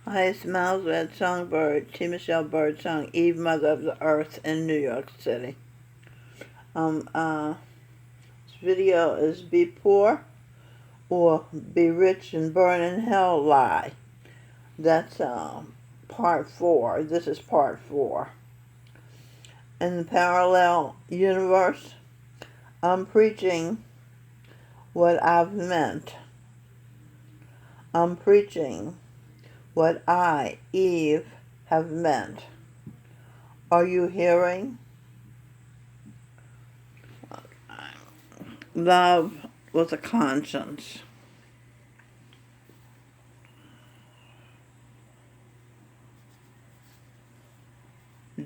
Highest Miles Red Songbird, T. Michelle Birdsong, Eve, Mother of the Earth in New York City. This video is Be Poor or Be Rich and Burn in Hell Lie. That's part 4. This is part 4. In the parallel universe, I'm preaching what I've meant. I'm preaching what I, Eve, have meant. Are you hearing? Love with a conscience.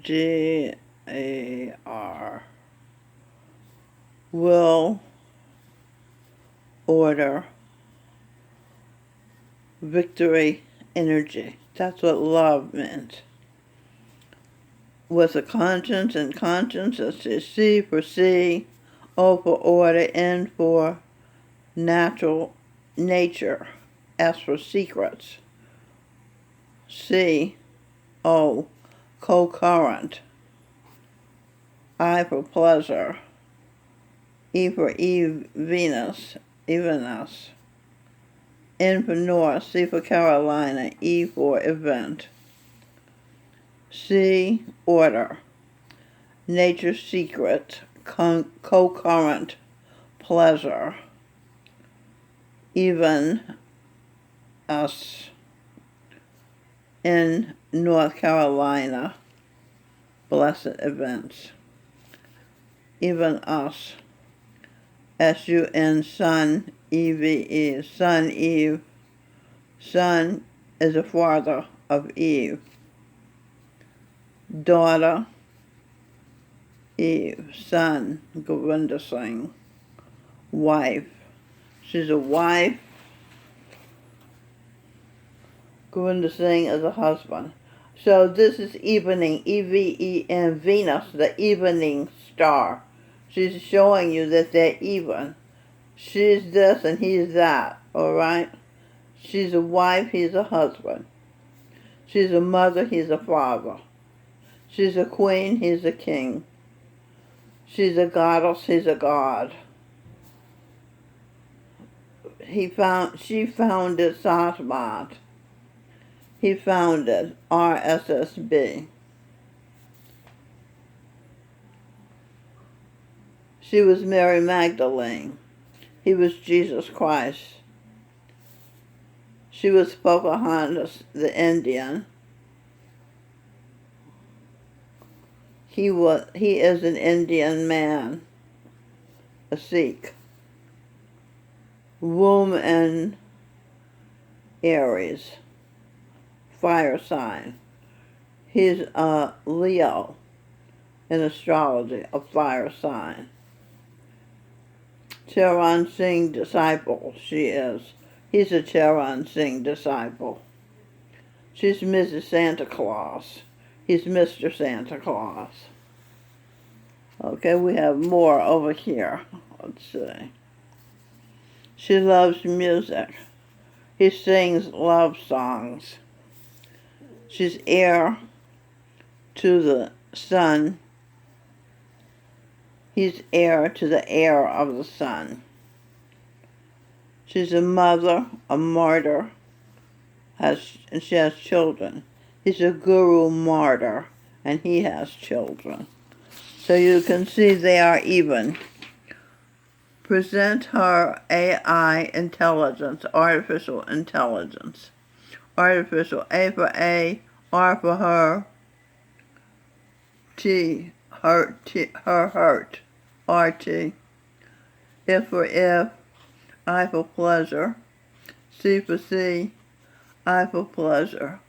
G-A-R. Will, order, victory, energy. That's what love meant. With a conscience, and conscience is C for see, O for order, N for natural nature, S for secrets, C, O, co-current, I for pleasure, E for Eve, Venus, Evenus, N for North, C for Carolina, E for event, C, order, nature secret, co-current, pleasure, even us, in North Carolina, blessed events, even us, S-U-N, sun, E-V-E, sun, Eve, sun is the father of Eve, daughter, Eve, son, Govinda Singh, wife, she's a wife, Govinda Singh is a husband. So this is evening, E-V-E-N, Venus, the evening star. She's showing you that they're even. She's this and he's that, alright? She's a wife, he's a husband. She's a mother, he's a father. She's a queen, he's a king. She's a goddess, he's a god. She founded Satmat. He founded RSSB. She was Mary Magdalene. He was Jesus Christ. She was Pocahontas, the Indian. He is an Indian man, a Sikh. Womb and Aries, fire sign. He's a Leo in astrology, a fire sign. Charan Singh disciple, she is. He's a Charan Singh disciple. She's Mrs. Santa Claus. He's Mr. Santa Claus. Okay, we have more over here. Let's see. She loves music. He sings love songs. She's heir to the sun. He's heir to the heir of the sun. She's a mother, a martyr, and she has children. He's a guru martyr, and he has children. So you can see they are even. Present her AI intelligence, artificial intelligence. Artificial, A for A, R for her, T, her, hurt, RT. If for if, I for pleasure, C for C, I for pleasure.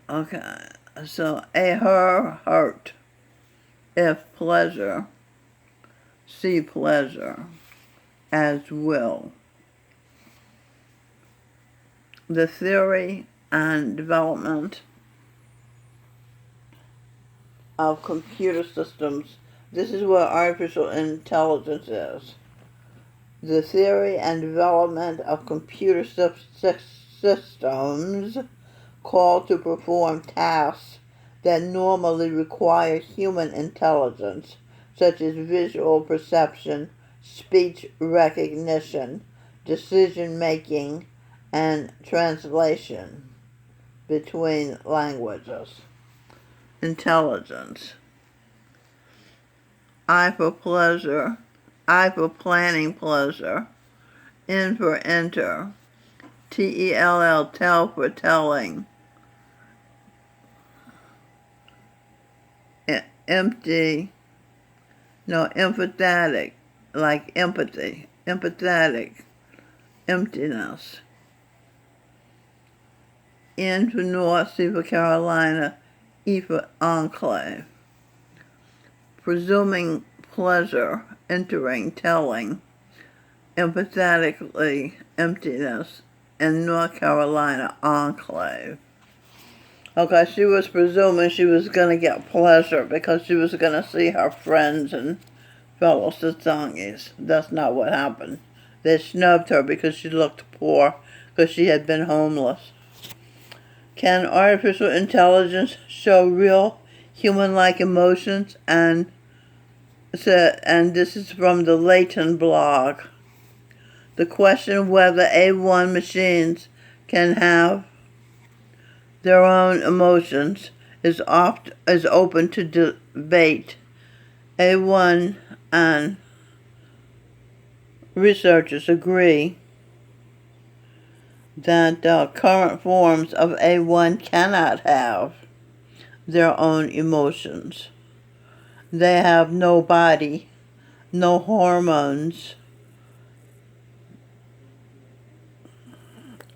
Okay, so A, her, hurt, if pleasure, C, pleasure, as will. The theory and development of computer systems. This is what artificial intelligence is. The theory and development of computer systems called to perform tasks that normally require human intelligence, such as visual perception, speech recognition, decision-making, and translation between languages. Intelligence. I for pleasure, I for planning pleasure, N for enter, T-E-L-L, tell for telling, empty, no, empathetic, like empathy, empathetic, emptiness. N for North, C for Carolina, E for enclave. Presuming pleasure, entering, telling, empathetically, emptiness, and North Carolina, enclave. Okay, she was presuming she was going to get pleasure because she was going to see her friends and fellow Satsangis. That's not what happened. They snubbed her because she looked poor, because she had been homeless. Can artificial intelligence show real human-like emotions? And this is from the Leighton blog. The question whether A1 machines can have their own emotions is open to debate. A1 and researchers agree that current forms of A1 cannot have their own emotions. They have no body, no hormones,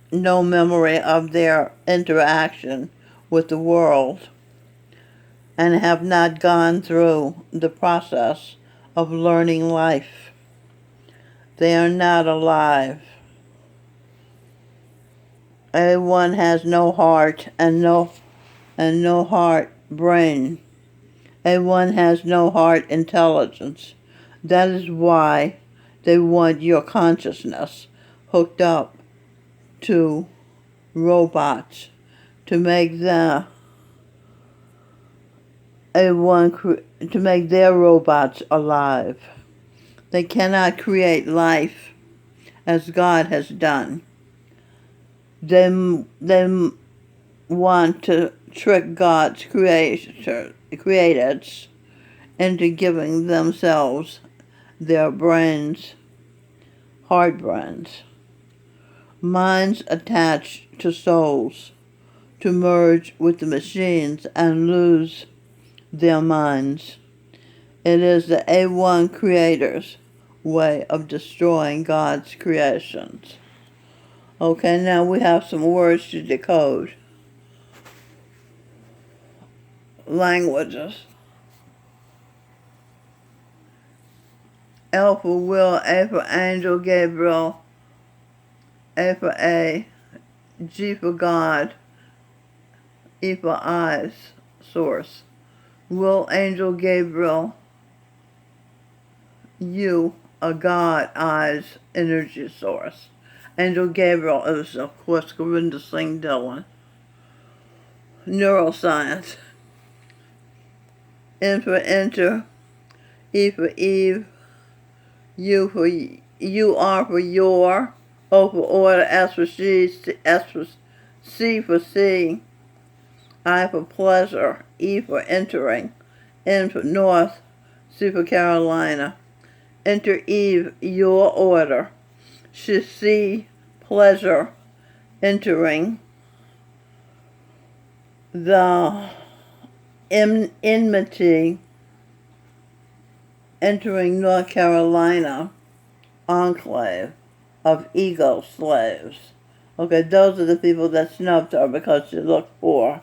no memory of their interaction with the world, and have not gone through the process of learning life. They are not alive. A1 has no heart and no heart brain. A1 has no heart intelligence. That is why they want your consciousness hooked up to robots to make the to make their robots alive. They cannot create life as God has done. They want to trick God's creators into giving themselves their brains, heart brains, minds attached to souls, to merge with the machines and lose their minds. It is the A1 creators' way of destroying God's creations. Okay, now we have some words to decode. Languages. L for will, A for angel, Gabriel, A for A, G for God, E for eyes, source. Will, angel, Gabriel, U, a God, eyes, energy source. Angel Gabriel is, of course, Govinda Singh Dhillon. Neuroscience. N for enter, E for Eve, U for R for your, O for order, S for she, C for see, I for pleasure, E for entering, N for north, C for Carolina. Enter Eve, your order. She see pleasure entering the enmity entering North Carolina enclave of ego slaves. Okay, those are the people that snubbed her because she looked poor.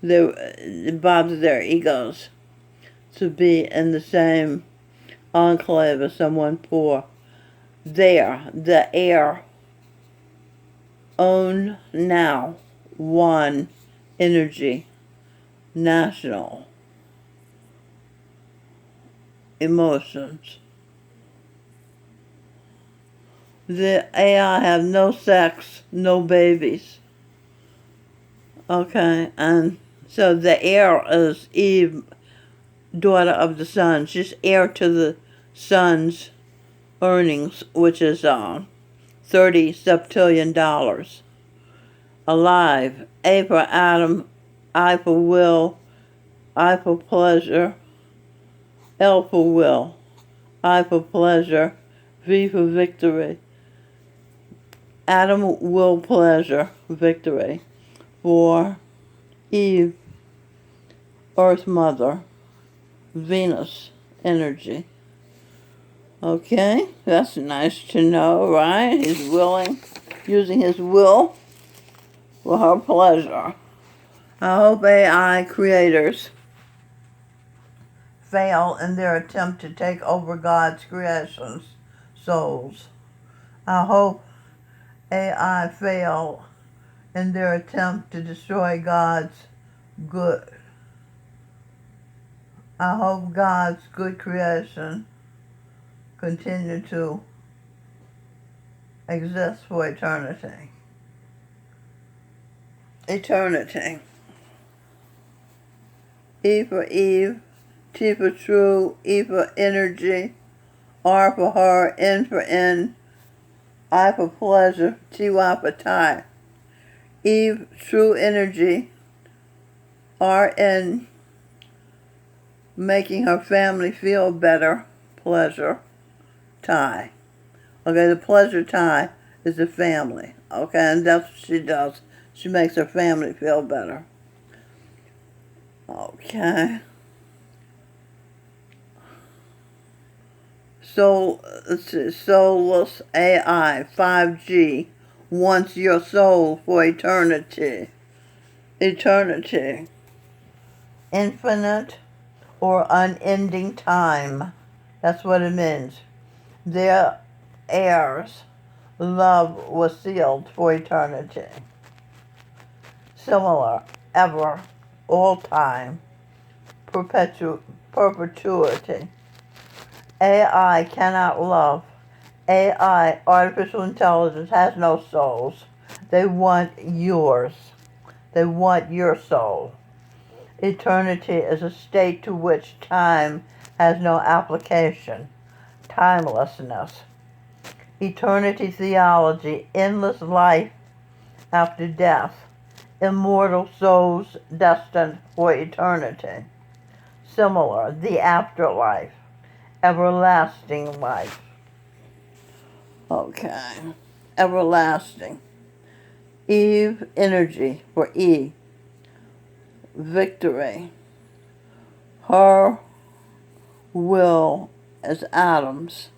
It bothered their egos to be in the same enclave as someone poor. There, the air, own now, one, energy, national, emotions. The AI have no sex, no babies. Okay, and so the heir is Eve, daughter of the sun. She's heir to the sun's earnings, which is $30 septillion. Alive, A for Adam, I for will, I for pleasure, L for will, I for pleasure, V for victory. Adam will pleasure, victory. For Eve, Earth Mother, Venus, energy. Okay, that's nice to know, right? He's using his will for her pleasure. I hope AI creators fail in their attempt to take over God's creations, souls. I hope AI fail in their attempt to destroy God's good. I hope God's good creation continue to exist for eternity. Eternity. E for Eve, T for true, E for energy, R for her, N for N, I for pleasure, TY for tie. Eve, true energy, RN, making her family feel better, pleasure, tie. Okay, the pleasure tie is the family. Okay, and that's what she does. She makes her family feel better. Okay. Soulless AI, 5G, wants your soul for eternity. Eternity. Infinite or unending time. That's what it means. Their heirs' love was sealed for eternity. Similar, ever, all time, perpetuity. AI cannot love. AI, artificial intelligence, has no souls. They want yours. They want your soul. Eternity is a state to which time has no application. Timelessness. Eternity theology, endless life after death. Immortal souls destined for eternity. Similar, the afterlife. Everlasting life. Okay. Everlasting. Eve, energy for E. Victory. Her will as Adam's.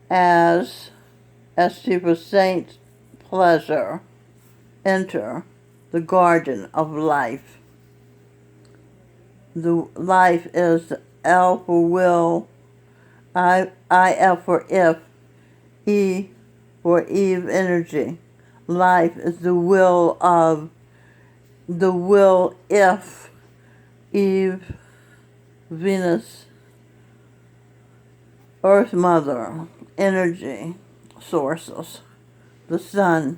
As ST for saint, pleasure. Enter the garden of life. The life is L for will, IF for if, E for Eve energy. Life is the will if Eve, Venus, Earth Mother, energy sources, the sun,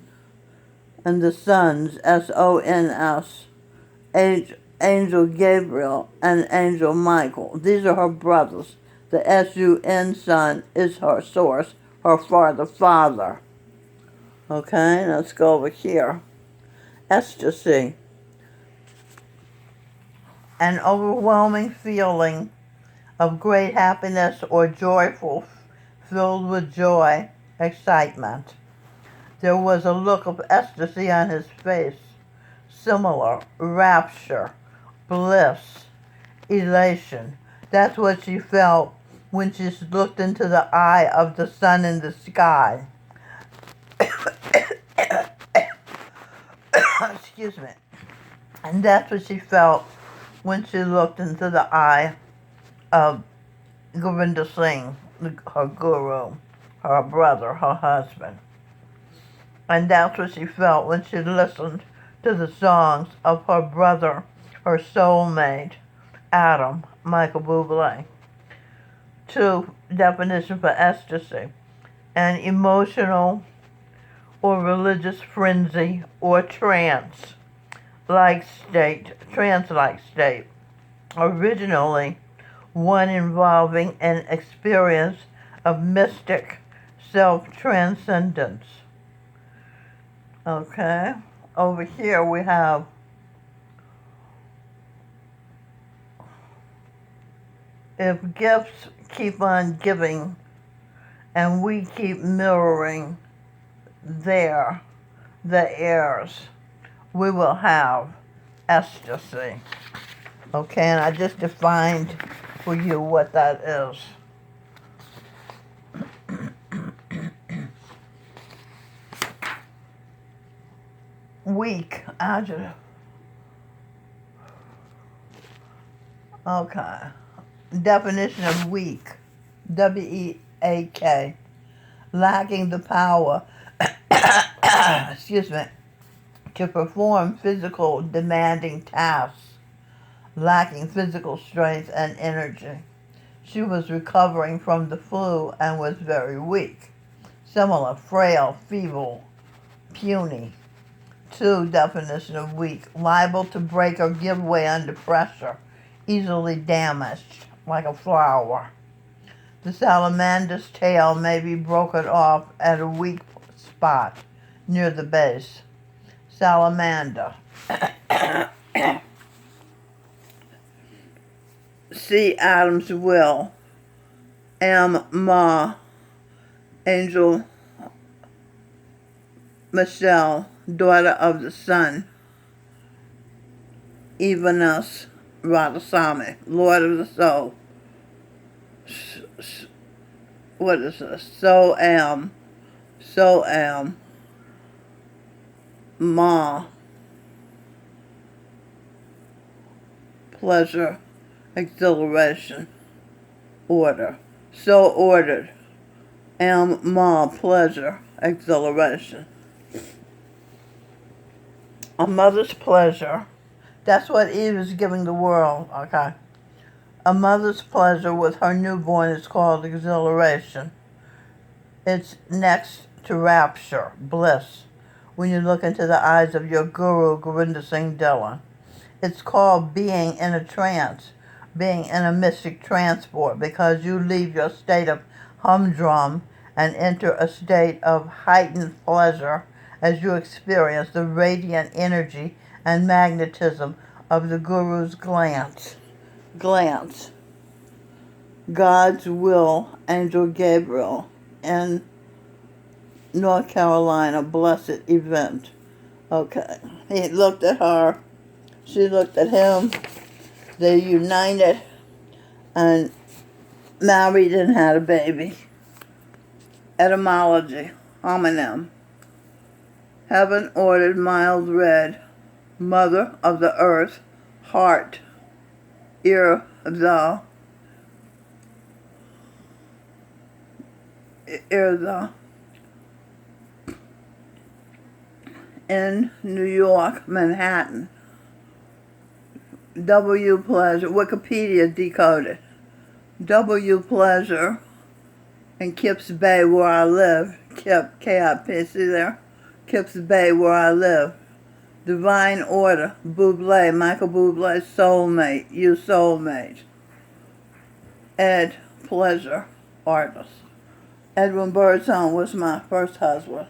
and the sons, SONS, Angel Gabriel and Angel Michael. These are her brothers. The SUN son is her source, her father. Okay, let's go over here. Ecstasy. An overwhelming feeling of great happiness or joyful, filled with joy, excitement. There was a look of ecstasy on his face. Similar, rapture, bliss, elation. That's what she felt when she looked into the eye of the sun in the sky. Excuse me. And that's what she felt when she looked into the eye of Govinda Singh, her guru, her brother, her husband. And that's what she felt when she listened to the songs of her brother, her soulmate, Adam, Michael Bublé. 2, definition for ecstasy. an emotional or religious frenzy or trance-like state, originally one involving an experience of mystic self-transcendence. Okay, over here we have if gifts keep on giving and we keep mirroring the heirs, we will have ecstasy. Okay, and I just defined for you what that is. Weak, adjective. Okay. Definition of weak. W-E-A-K. Lacking the power, excuse me, to perform physical demanding tasks. Lacking physical strength and energy. She was recovering from the flu and was very weak. Similar, frail, feeble, puny. 2. Definition of weak. Liable to break or give way under pressure. Easily damaged, like a flower. The salamander's tail may be broken off at a weak spot near the base. Salamander. C. Adam's will. M. Ma. Angel Michelle, daughter of the sun. Evanus Radhasamy, Lord of the Soul. What is this? So am. Ma. Pleasure, exhilaration, order. So ordered. Am Ma, pleasure, exhilaration. A mother's pleasure. That's what Eve is giving the world, okay? A mother's pleasure with her newborn is called exhilaration. It's next to rapture, bliss, when you look into the eyes of your guru, Gurinder Singh Dhillon. It's called being in a trance, being in a mystic transport, because you leave your state of humdrum and enter a state of heightened pleasure as you experience the radiant energy and magnetism of the Guru's glance. God's will, Angel Gabriel, in North Carolina, blessed event. Okay, he looked at her, she looked at him, they united and married and had a baby. Etymology, homonym. Heaven ordered mild red, mother of the earth, heart, ear the, in New York, Manhattan. W pleasure, Wikipedia decoded. W pleasure in Kips Bay where I live. Kip, K-I-P, see there? Kips Bay where I live. Divine order, Bublé, Michael Bublé, soulmate, you soulmate. Ed, pleasure, artist. Edwin Birdsong was my first husband.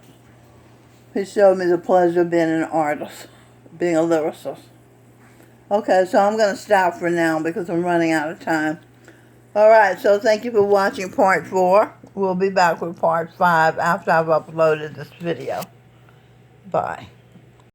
He showed me the pleasure of being an artist, being a lyricist. Okay, so I'm going to stop for now because I'm running out of time. Alright, so thank you for watching part 4. We'll be back with part 5 after I've uploaded this video. Bye.